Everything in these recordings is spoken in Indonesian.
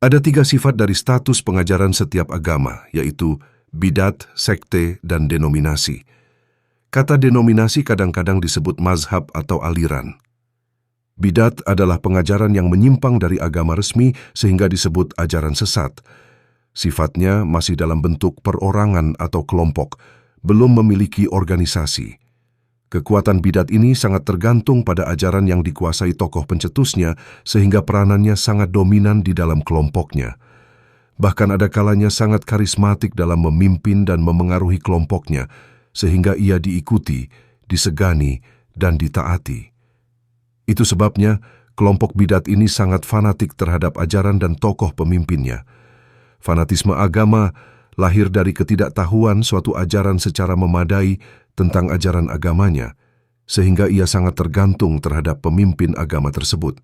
Ada 3 sifat dari status pengajaran setiap agama, yaitu bidat, sekte, dan denominasi. Kata denominasi kadang-kadang disebut mazhab atau aliran. Bidat adalah pengajaran yang menyimpang dari agama resmi sehingga disebut ajaran sesat. Sifatnya masih dalam bentuk perorangan atau kelompok, belum memiliki organisasi. Kekuatan bidat ini sangat tergantung pada ajaran yang dikuasai tokoh pencetusnya sehingga peranannya sangat dominan di dalam kelompoknya. Bahkan ada kalanya sangat karismatik dalam memimpin dan memengaruhi kelompoknya sehingga ia diikuti, disegani, dan ditaati. Itu sebabnya kelompok bidat ini sangat fanatik terhadap ajaran dan tokoh pemimpinnya. Fanatisme agama lahir dari ketidaktahuan suatu ajaran secara memadai tentang ajaran agamanya, sehingga ia sangat tergantung terhadap pemimpin agama tersebut.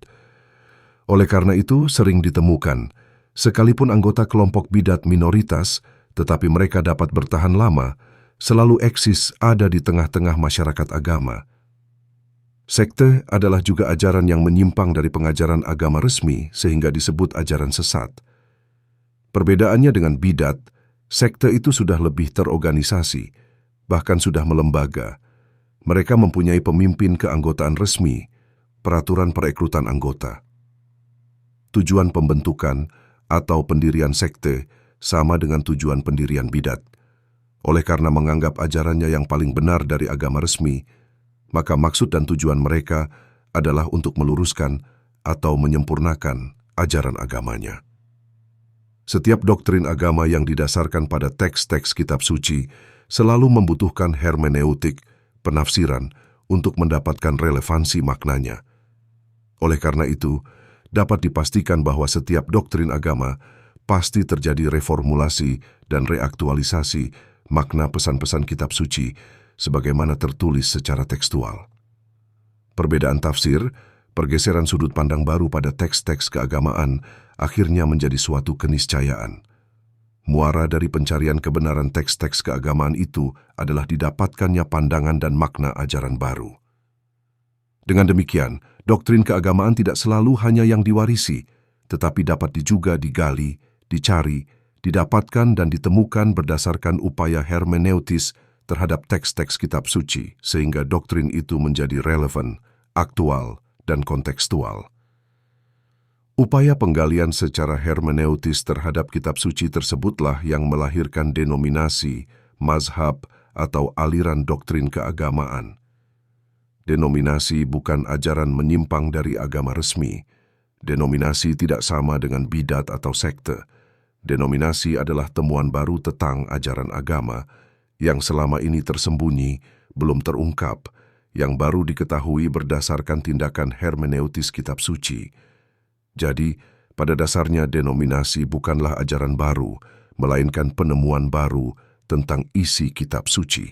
Oleh karena itu, sering ditemukan, sekalipun anggota kelompok bidat minoritas, tetapi mereka dapat bertahan lama, selalu eksis ada di tengah-tengah masyarakat agama. Sekte adalah juga ajaran yang menyimpang dari pengajaran agama resmi sehingga disebut ajaran sesat. Perbedaannya dengan bidat, sekte itu sudah lebih terorganisasi, bahkan sudah melembaga. Mereka mempunyai pemimpin keanggotaan resmi, peraturan perekrutan anggota. Tujuan pembentukan atau pendirian sekte sama dengan tujuan pendirian bidat. Oleh karena menganggap ajarannya yang paling benar dari agama resmi, maka maksud dan tujuan mereka adalah untuk meluruskan atau menyempurnakan ajaran agamanya. Setiap doktrin agama yang didasarkan pada teks-teks kitab suci selalu membutuhkan hermeneutik, penafsiran, untuk mendapatkan relevansi maknanya. Oleh karena itu, dapat dipastikan bahwa setiap doktrin agama pasti terjadi reformulasi dan reaktualisasi makna pesan-pesan kitab suci sebagaimana tertulis secara tekstual. Perbedaan tafsir, pergeseran sudut pandang baru pada teks-teks keagamaan akhirnya menjadi suatu keniscayaan. Muara dari pencarian kebenaran teks-teks keagamaan itu adalah didapatkannya pandangan dan makna ajaran baru. Dengan demikian, doktrin keagamaan tidak selalu hanya yang diwarisi, tetapi dapat juga digali, dicari, didapatkan dan ditemukan berdasarkan upaya hermeneutis terhadap teks-teks kitab suci, sehingga doktrin itu menjadi relevan, aktual, dan kontekstual. Upaya penggalian secara hermeneutis terhadap kitab suci tersebutlah yang melahirkan denominasi, mazhab, atau aliran doktrin keagamaan. Denominasi bukan ajaran menyimpang dari agama resmi. Denominasi tidak sama dengan bidat atau sekte. Denominasi adalah temuan baru tentang ajaran agama yang selama ini tersembunyi, belum terungkap, yang baru diketahui berdasarkan tindakan hermeneutis kitab suci. Jadi, pada dasarnya denominasi bukanlah ajaran baru, melainkan penemuan baru tentang isi kitab suci.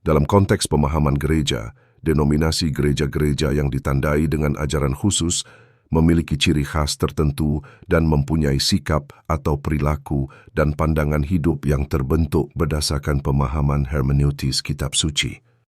Dalam konteks pemahaman gereja, denominasi gereja-gereja yang ditandai dengan ajaran khusus memiliki ciri khas tertentu dan mempunyai sikap atau perilaku dan pandangan hidup yang terbentuk berdasarkan pemahaman hermeneutis kitab suci.